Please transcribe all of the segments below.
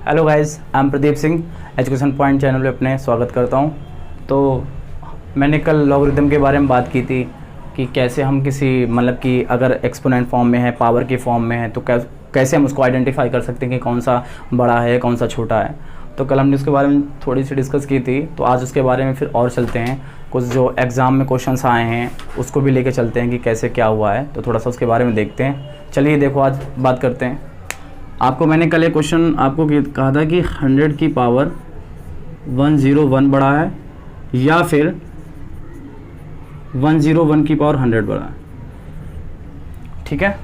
Hello guys, I am Pradeep Singh. Education point channel पे अपने स्वागत करता हूं। तो मैंने कल लॉगरिथम के बारे में बात की थी कि कैसे हम किसी मतलब कि अगर एक्सपोनेंट फॉर्म में है, पावर के फॉर्म में है, तो कैसे हम उसको आइडेंटिफाई कर सकते हैं कि कौन सा बड़ा है कौन सा छोटा है। तो कल हमने उसके बारे में थोड़ी सी डिस्कस की थी, तो आज उसके बारे में फिर और चलते हैं। कुछ जो एग्ज़ाम में क्वेश्चंस आए हैं उसको भी लेके चलते हैं कि कैसे क्या हुआ है, तो थोड़ा सा उसके बारे में देखते हैं। चलिए देखो, आज बात करते हैं। आपको मैंने कल एक क्वेश्चन आपको कहा था कि 100 की पावर 101 बड़ा है या फिर 101 की पावर 100 बड़ा है। ठीक है,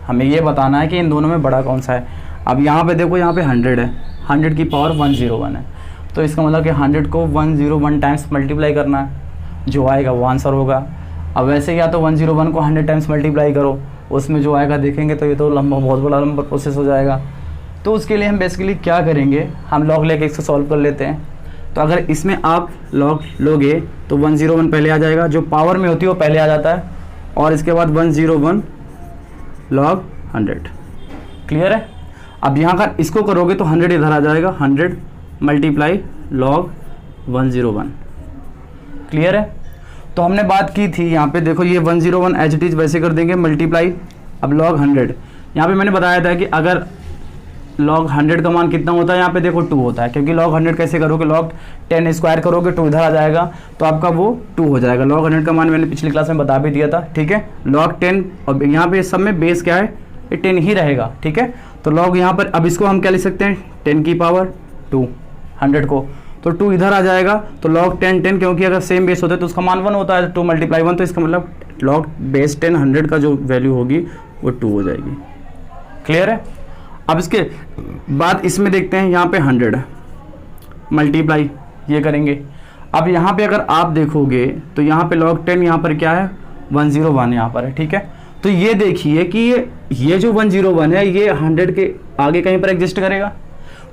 हमें ये बताना है कि इन दोनों में बड़ा कौन सा है। अब यहाँ पे देखो, यहाँ पे 100 है, 100 की पावर 101 है, तो इसका मतलब कि 100 को 101 टाइम्स मल्टीप्लाई करना है, जो आएगा वो आंसर होगा। अब वैसे या तो 101 को 100 टाइम्स मल्टीप्लाई करो, उसमें जो आएगा देखेंगे तो ये तो लंबा, बहुत बड़ा लंबा प्रोसेस हो जाएगा। तो उसके लिए हम बेसिकली क्या करेंगे, हम लॉग लेके इसको सॉल्व कर लेते हैं। तो अगर इसमें आप लॉग लोगे तो 101 पहले आ जाएगा, जो पावर में होती है वो पहले आ जाता है, और इसके बाद 101 लॉग 100। क्लियर है। अब यहाँ का इसको करोगे तो 100 इधर आ जाएगा, 100 मल्टीप्लाई लॉग 101। क्लियर है। तो हमने बात की थी यहाँ पे, देखो ये 101 एज इट इज़ वैसे कर देंगे मल्टीप्लाई अब लॉग 100। यहाँ पे मैंने बताया था कि अगर लॉग 100 का मान कितना होता है, यहाँ पे देखो 2 होता है, क्योंकि लॉग 100 कैसे करोगे, लॉग 10 स्क्वायर करोगे 2 इधर आ जाएगा, तो आपका वो 2 हो जाएगा। लॉग 100 का मान मैंने पिछली क्लास में बता भी दिया था। ठीक है, लॉग 10, और यहाँ पे सब में बेस क्या है, ये 10 ही रहेगा। ठीक है, तो लॉग यहाँ पर, अब इसको हम क्या लिख सकते हैं, 10 की पावर 2 100 को, तो 2 इधर आ जाएगा, तो लॉग 10 10, क्योंकि अगर सेम बेस होता है तो उसका मान 1 होता है, 2 मल्टीप्लाई 1, तो इसका मतलब लॉग बेस 10 100 का जो वैल्यू होगी वो 2 हो जाएगी। क्लियर है। अब इसके बाद इसमें देखते हैं, यहाँ पे 100 मल्टीप्लाई ये करेंगे। अब यहाँ पे अगर आप देखोगे तो यहाँ पे लॉग 10 यहाँ पर क्या है, 101 यहाँ पर है। ठीक है, तो ये देखिए कि ये जो 101 है ये 100 के आगे कहीं पर एग्जिस्ट करेगा,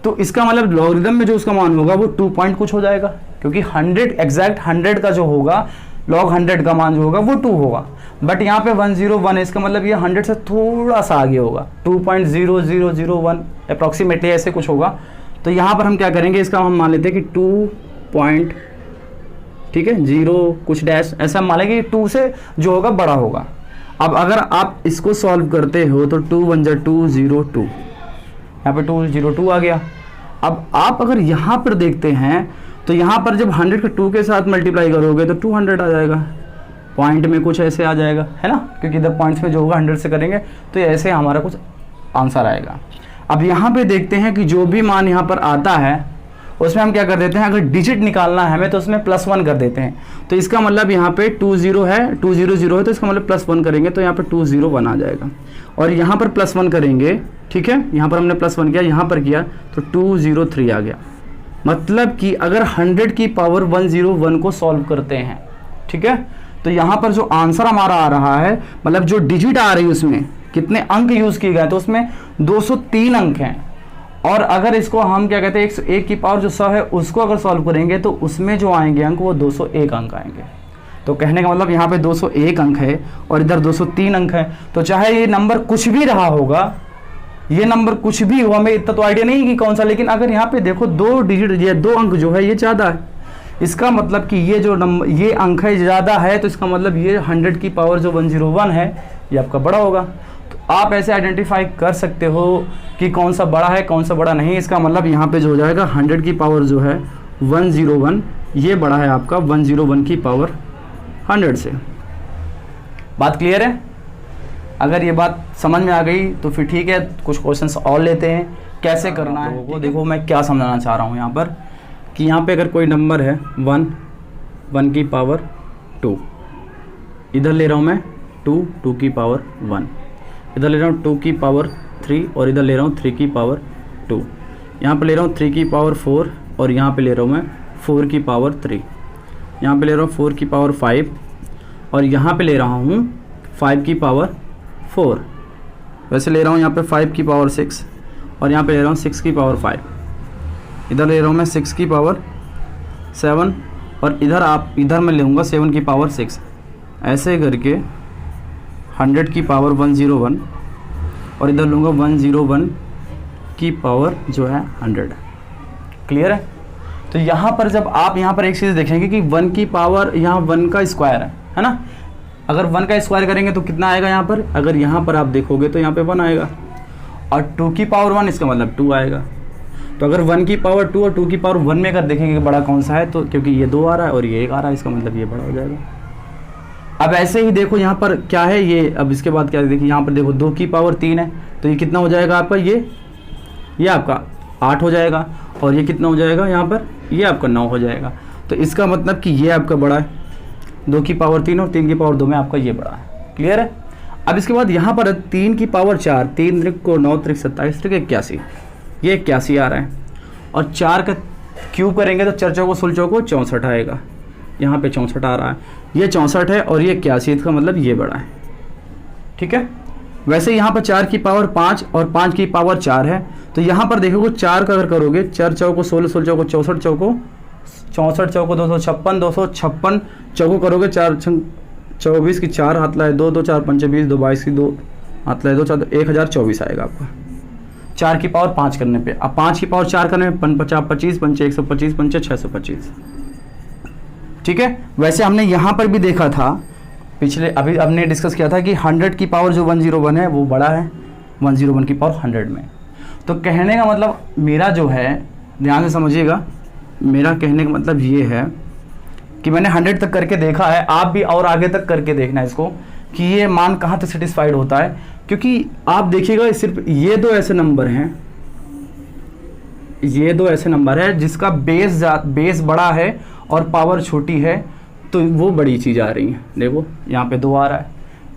तो इसका मतलब लॉगरिथम में जो उसका मान होगा वो 2 पॉइंट कुछ हो जाएगा, क्योंकि 100 एग्जैक्ट 100 का जो होगा, लॉग 100 का मान जो होगा वो 2 होगा। बट यहाँ पे 101 है, इसका मतलब ये 100 से थोड़ा सा आगे होगा, 2.0001 अप्रॉक्सीमेटली ऐसे कुछ होगा। तो यहाँ पर हम क्या करेंगे, इसका हम मान लेते हैं कि 2 पॉइंट, ठीक है, 0 कुछ डैश, ऐसा मान लेंगे कि 2 से जो होगा बड़ा होगा। अब अगर आप इसको सॉल्व करते हो तो 2 1 202, यहाँ पे 202 आ गया। अब आप अगर यहाँ पर देखते हैं तो यहाँ पर जब 100 को 2 के साथ मल्टीप्लाई करोगे तो 200 आ जाएगा, पॉइंट में कुछ ऐसे आ जाएगा, है ना, क्योंकि इधर पॉइंट्स में जो होगा 100 से करेंगे तो ऐसे हमारा कुछ आंसर आएगा। अब यहाँ पे देखते हैं कि जो भी मान यहाँ पर आता है उसमें हम क्या कर देते हैं, अगर डिजिट निकालना है हमें तो उसमें +1 कर देते हैं। तो इसका मतलब यहाँ पे 20 है, 200 है, तो इसका मतलब +1 करेंगे तो यहाँ पे 201 आ जाएगा, और यहाँ पर +1 करेंगे। ठीक है, यहाँ पर हमने +1 किया, यहाँ पर किया तो 203 आ गया। मतलब कि अगर 100 की पावर 101 को सॉल्व करते हैं, ठीक है, तो यहाँ पर जो आंसर हमारा आ रहा है, मतलब जो डिजिट आ रही है उसमें कितने अंक यूज किए गए, तो उसमें 203 अंक हैं। और अगर इसको हम क्या कहते हैं, 101 की पावर जो 100 है उसको अगर सॉल्व करेंगे तो उसमें जो आएंगे अंक वो 201 अंक आएंगे। तो कहने का मतलब यहाँ पे 201 अंक है और इधर 203 अंक है। तो चाहे ये नंबर कुछ भी रहा होगा, ये नंबर कुछ भी हो, हमें इतना तो आइडिया नहीं कि कौन सा, लेकिन अगर यहाँ पे देखो 2 डिजिट, ये 2 अंक जो है ये ज़्यादा है, इसका मतलब कि ये जो नंबर, ये अंक है ज़्यादा है, तो इसका मतलब ये 100 की पावर जो 101 है ये आपका बड़ा होगा। तो आप ऐसे आइडेंटिफाई कर सकते हो कि कौन सा बड़ा है कौन सा बड़ा नहीं। इसका मतलब यहाँ पे जो हो जाएगा 100 की पावर जो है 101, ये बड़ा है आपका 101 की पावर 100 से। बात क्लियर है। अगर ये बात समझ में आ गई तो फिर ठीक है, कुछ क्वेश्चंस और लेते हैं कैसे करना है वो। देखो मैं क्या समझाना चाह रहा हूँ यहाँ पर, कि यहाँ पे अगर कोई नंबर है 1 की पावर 2, इधर ले रहा हूँ मैं 2 की पावर 1, इधर ले रहा हूँ 2 की पावर 3, और इधर ले रहा हूँ 3 की पावर 2, यहाँ पे ले रहा हूँ 3 की पावर 4, और यहाँ पे ले रहा हूँ मैं 4 की पावर 3, यहाँ पे ले रहा हूँ 4 की पावर 5, और यहाँ पे ले रहा हूँ 5 की पावर 4, वैसे ले रहा हूँ यहाँ पे 5 की पावर 6, और यहाँ पे ले रहा हूँ 6 की पावर 5, इधर ले रहा हूँ मैं 6 की पावर 7, और इधर मैं लूँगा 7 की पावर 6। ऐसे करके 100 की पावर 101, और इधर लूँगा 101 की पावर जो है 100 है। क्लियर है? तो यहाँ पर जब आप यहाँ पर एक चीज़ देखेंगे कि 1 की पावर यहाँ 1 का स्क्वायर है ना। अगर 1 का स्क्वायर करेंगे तो कितना आएगा यहाँ पर, अगर यहाँ पर आप देखोगे तो यहाँ पे 1 आएगा, और 2 की पावर 1 इसका मतलब 2 आएगा। तो अगर 1 की पावर 2 और 2 की पावर 1 में अगर देखेंगे कि बड़ा कौन सा है, तो क्योंकि ये 2 आ रहा है और ये 1 आ रहा है, इसका मतलब ये बड़ा हो जाएगा। अब ऐसे ही देखो यहाँ पर क्या है ये, अब इसके बाद क्या देखिए यहाँ पर देखो 2 की पावर 3 है, तो ये कितना हो जाएगा आपका, ये आपका 8 हो जाएगा, और ये कितना हो जाएगा यहाँ पर, ये आपका 9 हो जाएगा। तो इसका मतलब कि ये आपका बड़ा है, 2 की पावर 3 और 3 की पावर 2 में आपका ये बड़ा है। क्लियर है? अब इसके बाद यहाँ पर 3 की पावर 4, 3 त्रिक को 9 त्रिक 27 त्रिक 81, ये 81 आ रहा है, और 4 का क्यूब करेंगे तो 4 चौको 16 चौको 64 आएगा, यहाँ पे 64 आ रहा है, ये 64 है और ये 81, इसका मतलब ये बड़ा है। ठीक है? वैसे यहाँ पर 4 की पावर 5 और 5 की पावर 4 है, तो यहाँ पर देखोगे 4 का अगर करोगे 4 चौको 16, 16 चौको 64 चौको 64 चौको 256, 256 चौको करोगे 4 24 की 4 हाथ लाए 2, 2 4 5 20, 2 22 की 2 हाथ लाए 2 4 1024 आएगा आपका 4 की पावर 5 करने पे। अब 5 की पावर 4 करने में 50 25 पंचे 125 पंचे 625। ठीक है? वैसे हमने यहाँ पर भी देखा था पिछले, अभी हमने डिस्कस किया था कि 100 की पावर जो 101 है वो बड़ा है 101 की पावर 100 में। तो कहने का मतलब मेरा जो है, ध्यान से समझिएगा, मेरा कहने का मतलब ये है कि मैंने 100 तक करके देखा है, आप भी और आगे तक करके देखना है इसको कि ये मान कहाँ तक सेटिस्फाइड होता है। क्योंकि आप देखिएगा सिर्फ ये 2 ऐसे नंबर हैं, ये 2 ऐसे नंबर है जिसका बेस बड़ा है और पावर छोटी है, तो वो बड़ी चीज़ आ रही है। देखो यहाँ पे 2 आ रहा है,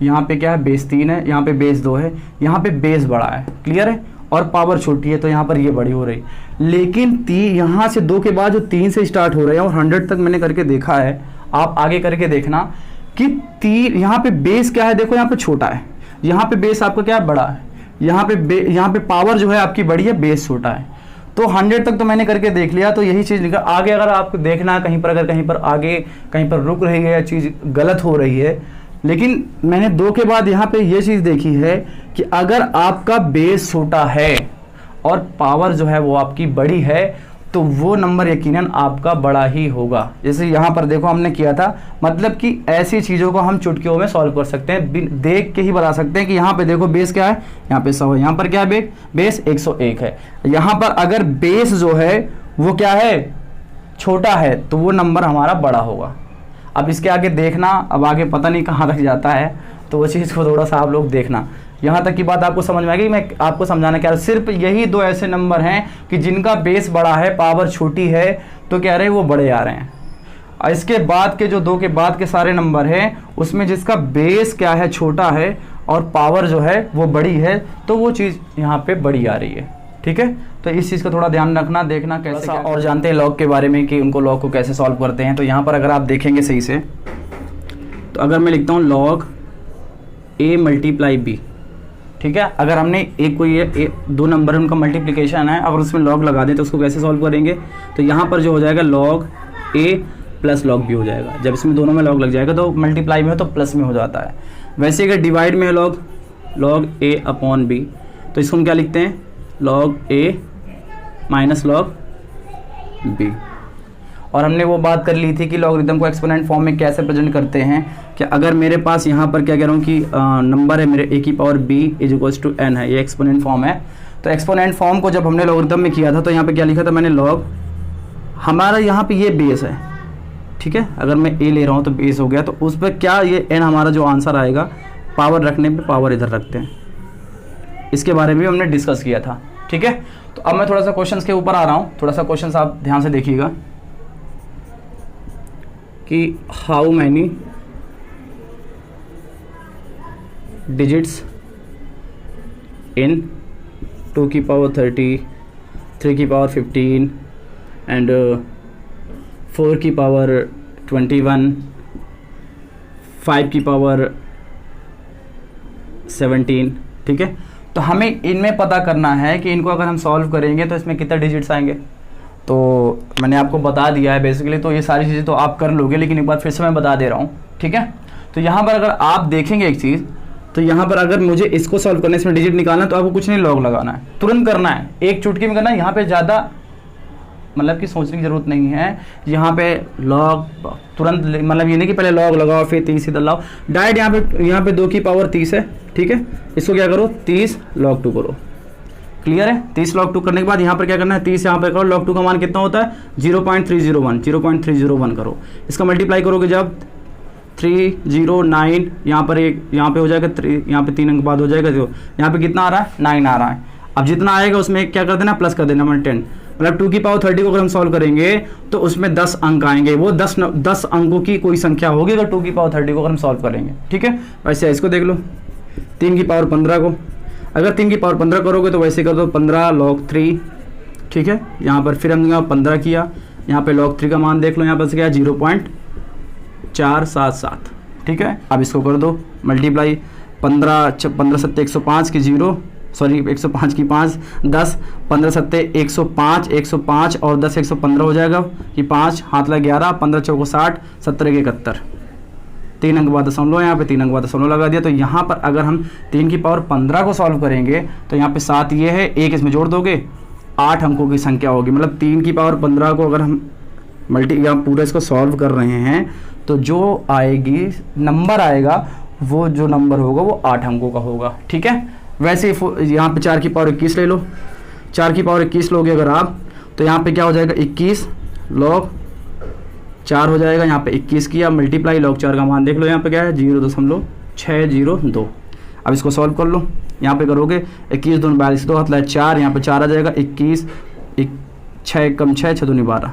यहाँ पे क्या है बेस 3 है, यहाँ पे बेस 2 है, यहाँ पे बेस बड़ा है। क्लियर है? और पावर छोटी है, तो यहाँ पर ये बड़ी हो रही। लेकिन यहाँ से 2 के बाद जो 3 से स्टार्ट हो रहे हैं और 100 तक मैंने करके देखा है, आप आगे करके देखना कि 3 यहाँ पे बेस क्या है, देखो यहाँ पे छोटा है, यहाँ पे बेस आपका क्या है बड़ा है, यहाँ पे पावर जो है आपकी बड़ी है, बेस छोटा है। तो 100 तक तो मैंने करके देख लिया, तो यही चीज़ लिखा। आगे अगर आपको देखना है कहीं पर, अगर कहीं पर आगे कहीं पर रुक रही है या चीज़ गलत हो रही है, लेकिन मैंने 2 के बाद यहाँ पे ये चीज़ देखी है कि अगर आपका बेस छोटा है और पावर जो है वो आपकी बड़ी है, तो वो नंबर यकीनन आपका बड़ा ही होगा। जैसे यहाँ पर देखो हमने किया था, मतलब कि ऐसी चीज़ों को हम चुटकियों में सॉल्व कर सकते हैं, देख के ही बता सकते हैं कि यहाँ पे देखो बेस क्या है, यहाँ पे 100 है, यहाँ पर क्या है बेस 101 है। यहाँ पर अगर बेस जो है वो क्या है छोटा है, तो वो नंबर हमारा बड़ा होगा। अब इसके आगे देखना, अब आगे पता नहीं कहाँ तक जाता है, तो वो चीज़ को थोड़ा सा आप लोग देखना। यहाँ तक की बात आपको समझ में आएगी। मैं आपको समझाना क्या, सिर्फ यही 2 ऐसे नंबर हैं कि जिनका बेस बड़ा है, पावर छोटी है, तो कह रहे हैं वो बड़े आ रहे हैं। और इसके बाद के जो 2 के बाद के सारे नंबर हैं, उसमें जिसका बेस क्या है छोटा है और पावर जो है वो बड़ी है, तो वो चीज़ यहाँ पे बड़ी आ रही है। ठीक है? तो इस चीज़ का थोड़ा ध्यान रखना, देखना कैसे क्या और जानते हैं लॉग के बारे में कि उनको लॉग को कैसे सॉल्व करते हैं। तो यहाँ पर अगर आप देखेंगे सही से, तो अगर मैं लिखता हूँ लॉग a मल्टीप्लाई b, ठीक है, अगर हमने एक कोई 2 नंबर है उनका मल्टीप्लिकेशन है, अगर उसमें लॉग लगा दें तो उसको कैसे सॉल्व करेंगे, तो यहाँ पर जो हो जाएगा log a plus log b हो जाएगा। जब इसमें दोनों में लॉग लग जाएगा तो मल्टीप्लाई में हो तो प्लस में हो जाता है। वैसे अगर डिवाइड में है लॉग a अपॉन b, तो इसको हम क्या लिखते हैं log a minus log b। और हमने वो बात कर ली थी कि लॉगरिथम को एक्सपोनेंट फॉर्म में कैसे प्रेजेंट करते हैं, कि अगर मेरे पास यहाँ पर क्या कह रहा हूँ कि नंबर है मेरे a की power b is equals to n है, ये एक्सपोनेंट फॉर्म है। तो एक्सपोनेंट फॉर्म को जब हमने लॉगरिथम में किया था तो यहाँ पे क्या लिखा था मैंने, लॉग हमारा यहाँ पे ये बेस है, ठीक है, अगर मैं a ले रहा हूँ तो बेस हो गया, तो उस पर क्या ये n हमारा जो आंसर आएगा, पावर रखने पर पावर इधर रखते हैं, इसके बारे में भी हमने डिस्कस किया था। ठीक है? तो अब मैं थोड़ा सा क्वेश्चन के ऊपर आ रहा हूँ, थोड़ा सा क्वेश्चन आप ध्यान से देखिएगा कि हाउ मैनी डिजिट्स इन 2 की पावर 30, 3 की पावर 15 एंड 4 की पावर 21, 5 की पावर 17। ठीक है? तो हमें इनमें पता करना है कि इनको अगर हम सॉल्व करेंगे तो इसमें कितने डिजिट्स आएंगे। तो मैंने आपको बता दिया है बेसिकली, तो ये सारी चीज़ें तो आप कर लोगे, लेकिन एक बार फिर से मैं बता दे रहा हूँ। ठीक है? तो यहाँ पर अगर आप देखेंगे एक चीज़, तो यहाँ पर अगर मुझे इसको सॉल्व करना है, इसमें डिजिट निकालना है, तो आपको कुछ नहीं लॉग लगाना है, तुरंत करना है, एक चुटकी में करना है। यहाँ पे ज़्यादा मतलब कि सोचने की ज़रूरत नहीं है। यहाँ पे लॉग तुरंत मतलब ये नहीं कि पहले लॉग लगाओ फिर 30 इधर लाओ, डायरेक्ट यहाँ पे 2 की पावर 30 है, ठीक है। इसको क्या करो 30 log 2 करो, क्लियर है। 30 log 2 करने के बाद यहाँ पर क्या करना है 30 यहाँ पर करो, log 2 का मान कितना होता है 0.301 करो। इसका मल्टीप्लाई करोगे जब 309 यहाँ पर एक यहाँ पे हो जाएगा 3, यहाँ पे 3 अंक बाद हो जाएगा 0, यहाँ पे कितना आ रहा है 9 आ रहा है। अब जितना आएगा उसमें क्या कर देना प्लस कर देना 10, मतलब 2 की पावर 30 को अगर हम सॉल्व करेंगे तो उसमें 10 अंक आएंगे, वो 10 अंकों की कोई संख्या होगी अगर 2 की पावर 30 को अगर हम सॉल्व करेंगे, ठीक है। वैसे इसको देख लो 3 की पावर 15 को, अगर 3 की पावर 15 करोगे तो वैसे कर दो 15 log 3, ठीक है। यहाँ पर फिर हमने 15 किया, यहाँ पे log 3 का मान देख लो, यहाँ पर से क्या 0.477, ठीक है। अब इसको कर दो मल्टीप्लाई 15 7 105 की 0 सॉरी 105 की 5 10 15 7 105 और 10 115 हो जाएगा कि 5 हाथ लग 11 15 चौको 60 17 के 71, 3 अंक बाद दशमलव, यहाँ पे 3 अंक बाद दशमलव लगा दिया। तो यहाँ पर अगर हम 3 की पावर 15 को सॉल्व करेंगे तो यहाँ पे 7 ये है, 1 इसमें जोड़ दोगे 8 अंकों की संख्या होगी। मतलब 3 की पावर 15 को अगर हम यहाँ पूरा इसको सॉल्व कर रहे हैं तो जो आएगी नंबर आएगा वो जो नंबर होगा वो 8 अंकों का होगा, ठीक है। वैसे यहाँ पे 4 की पावर 21 ले लो, 4 की पावर 21 लोगे अगर आप तो यहाँ पे क्या हो जाएगा 21 log 4 हो जाएगा। यहाँ पे 21 किया मल्टीप्लाई log 4 का मान देख लो, यहाँ पे क्या है 0.602। अब इसको सॉल्व कर लो, यहाँ पे करोगे 21 2 42 2 हाथ लगा 4, यहाँ पे 4 आ जाएगा 21 6 कम 6 6 2 12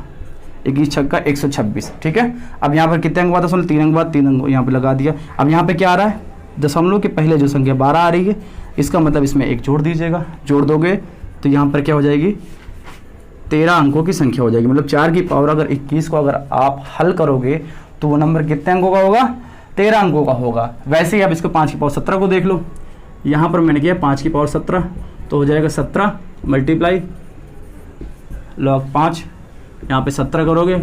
21 छक्का 126, ठीक है। अब यहाँ पर कितने अंक बाद 3 अंक बाद 3 अंक यहाँ पे लगा दिया। अब यहाँ पे क्या आ रहा है दशमलव के पहले जो संख्या 12 आ रही है, इसका मतलब इसमें 1 जोड़ दीजिएगा, जोड़ दोगे तो यहाँ पर क्या हो जाएगी 13 अंकों की संख्या हो जाएगी। मतलब 4 की पावर अगर 21 को अगर आप हल करोगे तो वो नंबर कितने अंकों का होगा 13 अंकों का होगा। वैसे ही आप इसको 5 की पावर 17 को देख लो, यहाँ पर मैंने किया 5 की पावर 17 तो हो जाएगा 17 मल्टीप्लाई log 5, यहाँ पे 17 करोगे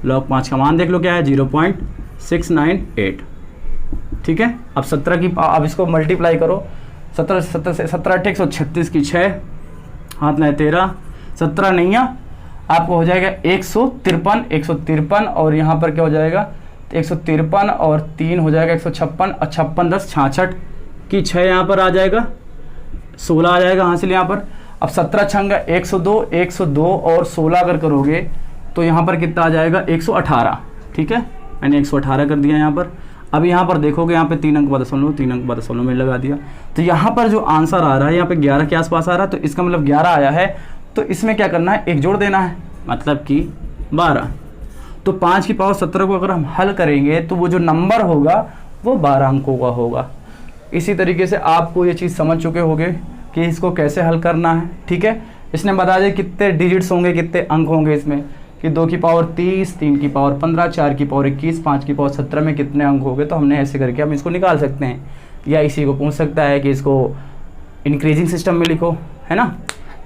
log 5 का मान देख लो क्या है 0.698, ठीक है। अब 17 की अब इसको मल्टीप्लाई करो 17 से 17 8 136 की 6 हाथ में 13 17 नहीं है आपको हो जाएगा 153 और यहाँ पर क्या हो जाएगा 153 और 3 हो जाएगा 156 और 56 10 66 की 6 यहाँ पर आ जाएगा 16 आ जाएगा हासिल यहाँ पर। अब 17 छंगा 102 और 16 अगर करोगे तो यहाँ पर कितना आ जाएगा 118, ठीक है। मैंने 118 कर दिया यहाँ पर। अब यहाँ पर देखोगे यहाँ पे 3 अंक बाद दशमलव 3 अंक बाद दशमलव में लगा दिया, तो यहाँ पर जो आंसर आ रहा है यहाँ पे 11 के आसपास आ रहा है, तो इसका मतलब 11 आया है। तो इसमें क्या करना है 1 जोड़ देना है, मतलब कि 12। तो 5 की पावर 17 को अगर हम हल करेंगे तो वो जो नंबर होगा वो 12 अंकों का होगा। इसी तरीके से आपको ये चीज़ समझ चुके होंगे कि इसको कैसे हल करना है, ठीक है। इसने बता दिया कितने डिजिट्स होंगे, कितने अंक होंगे इसमें, कि 2 की पावर 30, 3 की पावर 15, 4 की पावर 21, 5 की पावर 17 में कितने अंक हो गए। तो हमने ऐसे करके हम इसको निकाल सकते हैं। या इसी को पूछ सकता है कि इसको इंक्रीजिंग सिस्टम में लिखो, है ना,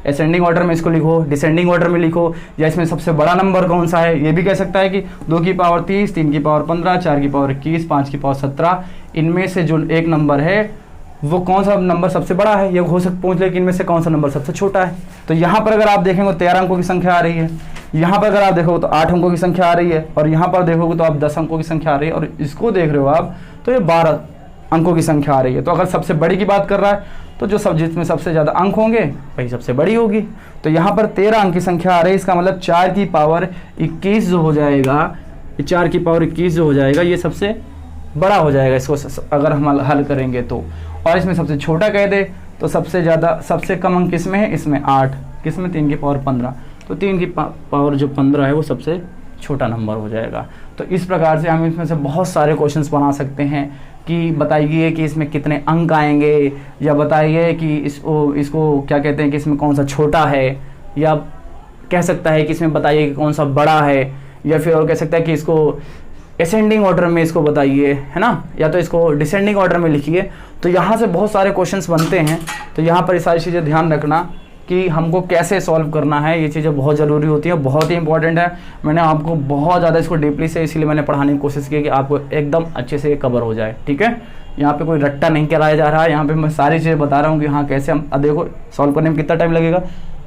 असेंडिंग ऑर्डर में इसको लिखो, डिसेंडिंग ऑर्डर में लिखो, या इसमें सबसे बड़ा नंबर कौन सा है ये भी कह सकता है कि 2 की पावर 30, 3 की पावर 15, 4 की पावर 21, 5 की पावर 17, इनमें से जो एक नंबर है वो कौन सा नंबर सबसे बड़ा है। ये हो सकता पूछ ले कि इनमें से कौन सा नंबर सबसे छोटा है। तो यहाँ पर अगर आप देखेंगे 13 अंकों की संख्या आ रही है, यहाँ पर अगर आप देखोगे तो 8 अंकों की संख्या आ रही है, और यहाँ पर देखोगे तो आप 10 अंकों की संख्या आ रही है, और इसको देख रहे हो आप तो ये 12 अंकों की संख्या आ रही है। तो अगर सबसे बड़ी की बात कर रहा है तो जो सब जिसमें सबसे ज़्यादा अंक होंगे वही सबसे बड़ी होगी। तो यहाँ पर 13 अंक की संख्या आ रही है, इसका मतलब 4 की पावर 21 जो हो जाएगा, 4 की पावर 21 जो हो जाएगा ये सबसे बड़ा हो जाएगा इसको अगर हम हल करेंगे तो। और इसमें सबसे छोटा कह दे तो सबसे ज़्यादा सबसे कम अंक किसमें है, इसमें 8, किसमें 3 की पावर 15, तो 3 की पावर जो 15 है वो सबसे छोटा नंबर हो जाएगा। तो इस प्रकार से हम इसमें से बहुत सारे क्वेश्चंस बना सकते हैं कि बताइए कि इसमें कितने अंक आएंगे, या बताइए कि इसको क्या कहते हैं कि इसमें कौन सा छोटा है, या कह सकता है कि इसमें बताइए कि कौन सा बड़ा है, या फिर और कह सकता है कि इसको असेंडिंग ऑर्डर में इसको बताइए, है ना, या तो इसको डिसेंडिंग ऑर्डर में लिखिए। तो यहाँ से बहुत सारे क्वेश्चंस बनते हैं। तो यहाँ पर ये सारी चीज़ें ध्यान रखना कि हमको कैसे सॉल्व करना है, ये चीज़ें बहुत ज़रूरी होती है, बहुत ही इंपॉर्टेंट है। मैंने आपको बहुत ज़्यादा इसको डीपली से इसीलिए मैंने पढ़ाने की कोशिश की कि आपको एकदम अच्छे से कवर हो जाए, ठीक है। यहाँ पे कोई रट्टा नहीं कराया जा रहा है, यहाँ पे मैं सारी चीज़ें बता रहा हूँ कि हाँ कैसे हम, देखो सॉल्व करने में कितना टाइम लगेगा,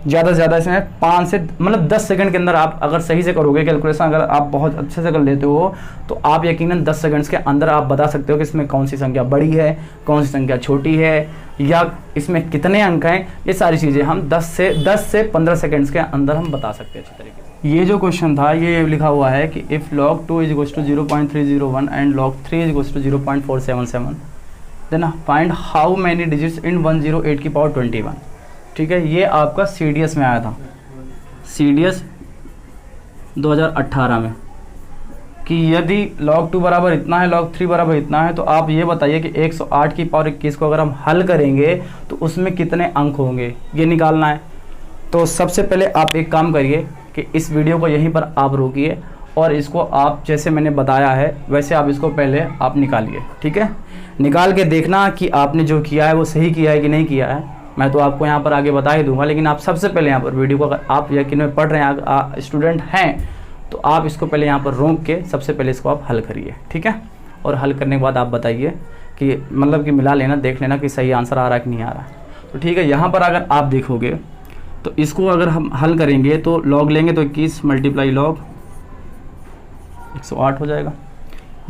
ज़्यादा से ज़्यादा इसमें 5 से मतलब 10 सेकंड के अंदर आप अगर सही से करोगे कैलकुलेशन, अगर आप बहुत अच्छे से कर लेते हो तो आप यकीनन 10 सेकंड्स के अंदर आप बता सकते हो कि इसमें कौन सी संख्या बड़ी है, कौन सी संख्या छोटी है, या इसमें कितने अंक हैं। ये सारी चीज़ें हम 10 से 15 सेकंड्स के अंदर हम बता सकते हैं अच्छी तरीके से। ये जो क्वेश्चन था ये लिखा हुआ है कि if log 2 = 0.301 and log 3 = 0.477 then find how many digits in 108 की पावर 21। ठीक है, ये आपका CDS में आया था, CDS 2018 में, कि यदि log 2 बराबर इतना है, log 3 बराबर इतना है, तो आप ये बताइए कि 108 की पावर 21 को अगर हम हल करेंगे तो उसमें कितने अंक होंगे, ये निकालना है। तो सबसे पहले आप एक काम करिए कि इस वीडियो को यहीं पर आप रोकिए और इसको आप जैसे मैंने बताया है वैसे आप इसको पहले आप निकालिए। ठीक है, निकाल के देखना कि आपने जो किया है वो सही किया है कि नहीं किया है। मैं तो आपको यहाँ पर आगे बता ही दूंगा, लेकिन आप सबसे पहले यहाँ पर वीडियो को अगर आप यकीन में पढ़ रहे हैं, स्टूडेंट हैं, तो आप इसको पहले यहाँ पर रोक के सबसे पहले इसको आप हल करिए। ठीक है, और हल करने के बाद आप बताइए कि मतलब कि मिला लेना, देख लेना कि सही आंसर आ रहा है कि नहीं आ रहा है। तो ठीक है, यहाँ पर अगर आप देखोगे तो इसको अगर हम हल करेंगे तो लॉग लेंगे तो 21 × log 108 हो जाएगा।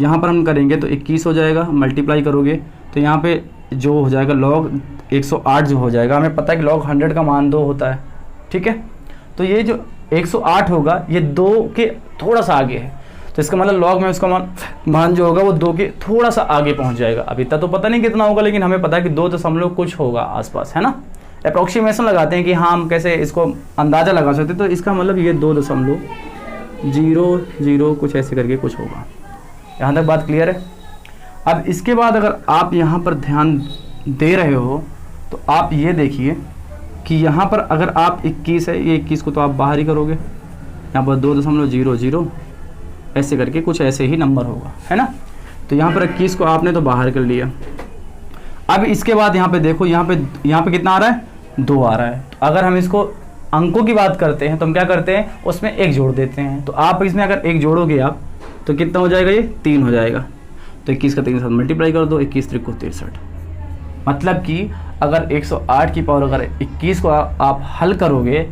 यहाँ पर हम करेंगे तो 21 हो जाएगा, मल्टीप्लाई करोगे तो यहाँ पे जो हो जाएगा log 108 जो हो जाएगा। हमें पता है कि log 100 का मान 2 होता है। ठीक है, तो ये जो 108 होगा ये 2 के थोड़ा सा आगे है, तो इसका मतलब log में उसका मान जो होगा वो 2 के थोड़ा सा आगे पहुँच जाएगा। अभी तक तो पता नहीं कितना होगा, लेकिन हमें पता है कि 2 दशमलव कुछ होगा आसपास, है ना। अप्रॉक्सीमेशन लगाते हैं कि हाँ हम कैसे इसको अंदाज़ा लगा सकते हैं, तो इसका मतलब ये 2.00 कुछ ऐसे करके कुछ होगा। यहाँ तक बात क्लियर है। अब इसके बाद अगर आप यहाँ पर ध्यान दे रहे हो तो आप ये देखिए कि यहाँ पर अगर आप 21 है, ये 21 को तो आप बाहर ही करोगे, यहाँ पर 2.00 ऐसे करके कुछ ऐसे ही नंबर होगा, है ना। तो यहाँ पर 21 को आपने तो बाहर कर लिया। अब इसके बाद यहाँ पे देखो, यहाँ पे कितना आ रहा है, 2 आ रहा है। तो अगर हम इसको अंकों की बात करते हैं तो हम क्या करते हैं, उसमें 1 जोड़ देते हैं। तो आप इसमें अगर 1 जोड़ोगे आप तो कितना हो जाएगा, ये 3 हो जाएगा। तो 21 का 3 के साथ मल्टीप्लाई कर दो, 21 3 को 63। मतलब कि अगर 108 की पावर अगर 21 को आप हल करोगे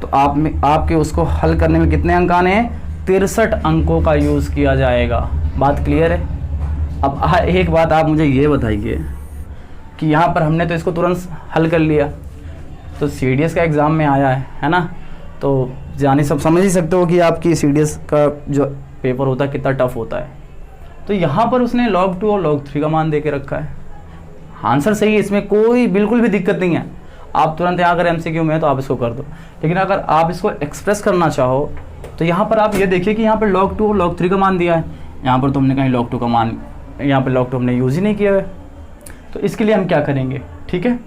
तो आपके उसको हल करने में कितने अंक आने हैं, 63 अंकों का यूज़ किया जाएगा। बात क्लियर है। अब एक बात आप मुझे ये बताइए कि यहाँ पर हमने तो इसको तुरंत हल कर लिया, तो CDS का एग्ज़ाम में आया है ना, तो जाने सब समझ ही सकते हो कि आपकी CDS का जो पेपर होता है कितना टफ होता है। तो यहाँ पर उसने log 2 और log 3 का मान दे के रखा है। आंसर सही है, इसमें कोई बिल्कुल भी दिक्कत नहीं है। आप तुरंत यहाँ अगर MCQ में है तो आप इसको कर दो, लेकिन अगर आप इसको एक्सप्रेस करना चाहो तो यहाँ पर आप ये देखिए कि यहाँ पर log 2 और log 3 का मान दिया है। यहाँ पर तो हमने कहीं log 2 का मान, यहाँ पर log 2 हमने यूज़ ही नहीं किया है। तो इसके लिए हम क्या करेंगे, ठीक है,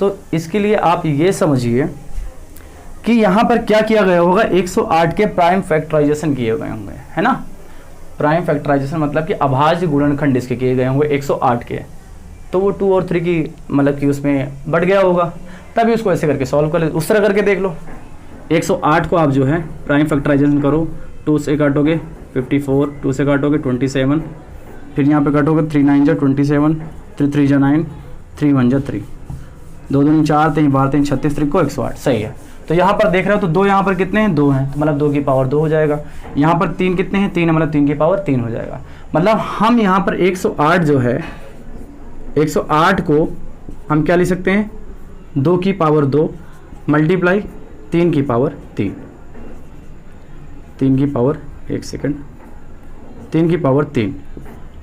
तो इसके लिए आप ये समझिए कि यहाँ पर क्या किया गया होगा, 108 के प्राइम फैक्टराइजेशन किए गए होंगे, है ना। प्राइम फैक्टराइजेशन मतलब कि अभाज्य गुणनखंड इसके किए गए होंगे 108 के, तो वो 2 और 3 की मतलब कि उसमें बढ़ गया होगा, तभी उसको ऐसे करके सॉल्व कर ले। उस तरह करके देख लो, 108 को आप जो है प्राइम फैक्टराइजेशन करो, 2 से काटोगे 54, 2 से काटोगे 27, फिर यहाँ पे काटोगे 3 9 जा 27, 3 3 जा 9, 3 1 जा 3, 2 2 4 3 12 3 36, 3 को 108 सही है। तो यहाँ पर देख रहे हो तो 2 यहाँ पर कितने हैं, 2 हैं, तो मतलब 2 की पावर 2 हो जाएगा। यहाँ पर 3 कितने हैं, 3 है, मतलब 3 की पावर 3 हो जाएगा। मतलब हम यहाँ पर 108 जो है, 108 को हम क्या लिख सकते हैं, 2 की पावर 2 मल्टीप्लाई 3 की पावर 3, 3 की पावर 1 सेकंड, 3 की पावर 3,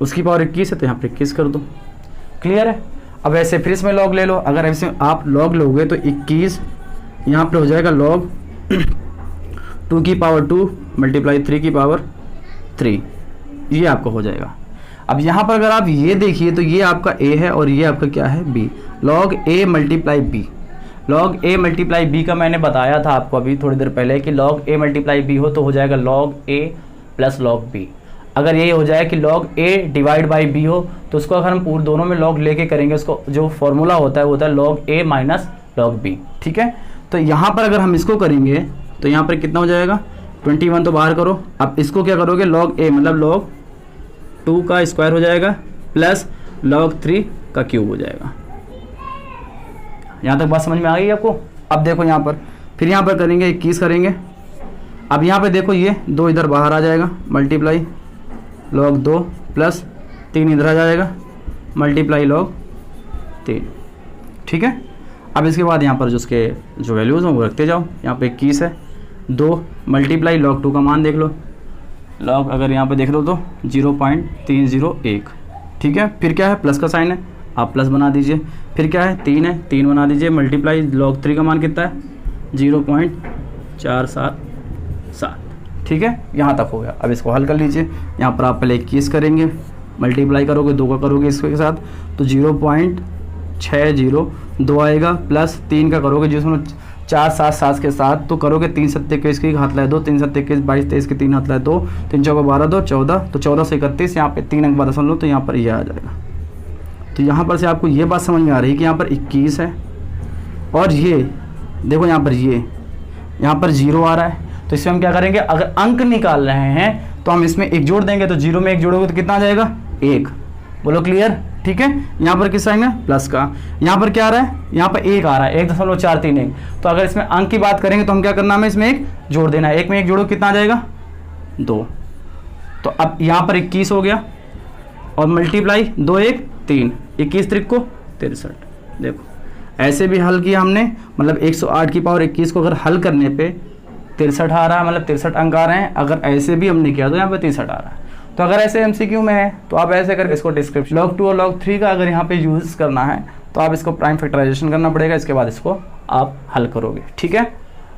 उसकी पावर 21 है तो यहाँ पर 21 कर दो। क्लियर है। अब ऐसे फिर इसमें लॉग ले लो, अगर ऐसे आप लॉग लोगे तो 21 यहाँ पर हो जाएगा log 2 की पावर 2 मल्टीप्लाई 3 की पावर 3, ये आपको हो जाएगा। अब यहाँ पर अगर आप ये देखिए तो ये आपका a है और ये आपका क्या है, b, log a multiply b। log a multiply b का मैंने बताया था आपको अभी थोड़ी देर पहले कि log a मल्टीप्लाई b हो तो हो जाएगा log a plus log b। अगर ये हो जाए कि log a divide by b हो तो उसको अगर हम पूरे दोनों में log लेके करेंगे, उसको जो फॉर्मूला होता है वो होता है log a minus log b। ठीक है, तो यहाँ पर अगर हम इसको करेंगे तो यहाँ पर कितना हो जाएगा, 21 तो बाहर करो। अब इसको क्या करोगे, log a मतलब log 2 का स्क्वायर हो जाएगा प्लस log 3 का क्यूब हो जाएगा। यहाँ तक बात समझ में आ गई आपको। अब देखो यहाँ पर, फिर यहाँ पर करेंगे 21 करेंगे। अब यहाँ पे देखो ये 2 इधर बाहर आ जाएगा, मल्टीप्लाई log 2 प्लस 3 इधर आ जाएगा, मल्टीप्लाई log 3। ठीक है। अब इसके बाद यहाँ पर जो उसके जो वैल्यूज़ हैं वो रखते जाओ। यहाँ पे 21 है, 2 मल्टीप्लाई log 2 का मान देख लो, log अगर यहाँ पे देख लो तो 0.301। ठीक है। फिर क्या है, प्लस का साइन है, आप प्लस बना दीजिए। फिर क्या है, 3 है, 3 बना दीजिए, मल्टीप्लाई log 3 का मान कितना है, 0.477। ठीक है, यहाँ तक हो गया। अब इसको हल कर लीजिए। यहाँ पर आप पहले 21 करेंगे, मल्टीप्लाई करोगे 2 का करोगे इसके साथ तो 0.602 आएगा, प्लस 3 का करोगे जिसमें 4 7 7 के साथ तो करोगे 3 7 21 की हाथ लाए 2, 3 7 21 22 23 के 3 हाथ लाए 2, 3 4 12 2 14, तो 14 से 31 यहाँ पे 3 अंक 12 समझ लो, तो यहाँ पर ये आ जाएगा। तो यहाँ पर से आपको ये बात समझ में आ रही है कि यहाँ पर 21 है और ये देखो यहाँ पर यहाँ पर 0 आ रहा है। तो इसमें हम क्या करेंगे, अगर अंक निकाल रहे हैं तो हम इसमें 1 जोड़ देंगे, तो 0 में 1 जोड़ोगे तो कितना आ जाएगा, 1। बोलो क्लियर। ठीक है। यहाँ पर किस साइन है, प्लस का। यहाँ पर क्या आ रहा है, यहाँ पर 1 आ रहा है, 1.431। तो अगर इसमें अंक की बात करेंगे तो हम क्या करना, हमें इसमें 1 जोड़ देना है। 1 में 1 जोड़ो कितना आ जाएगा, 2। तो अब यहाँ पर 21 हो गया और मल्टीप्लाई 2 1 3, 21 त्रिक को 63। देखो ऐसे भी हल किया हमने, मतलब 108 की पावर 21 को अगर हल करने पे 63 आ रहा है, मतलब 63 अंक आ रहे हैं। अगर ऐसे भी हमने किया तो यहाँ पे 63 आ रहा है। तो अगर ऐसे MCQ में है तो आप ऐसे करके इसको डिस्क्रिप्शन log 2 और log 3 का अगर यहाँ पे यूज़ करना है तो आप इसको प्राइम फैक्टराइजेशन करना पड़ेगा, इसके बाद इसको आप हल करोगे। ठीक है।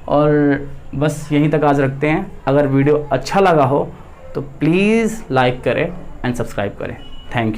और बस यहीं तक आज रखते हैं। अगर वीडियो अच्छा लगा हो तो प्लीज़ लाइक करें एंड सब्सक्राइब करें। Thank you.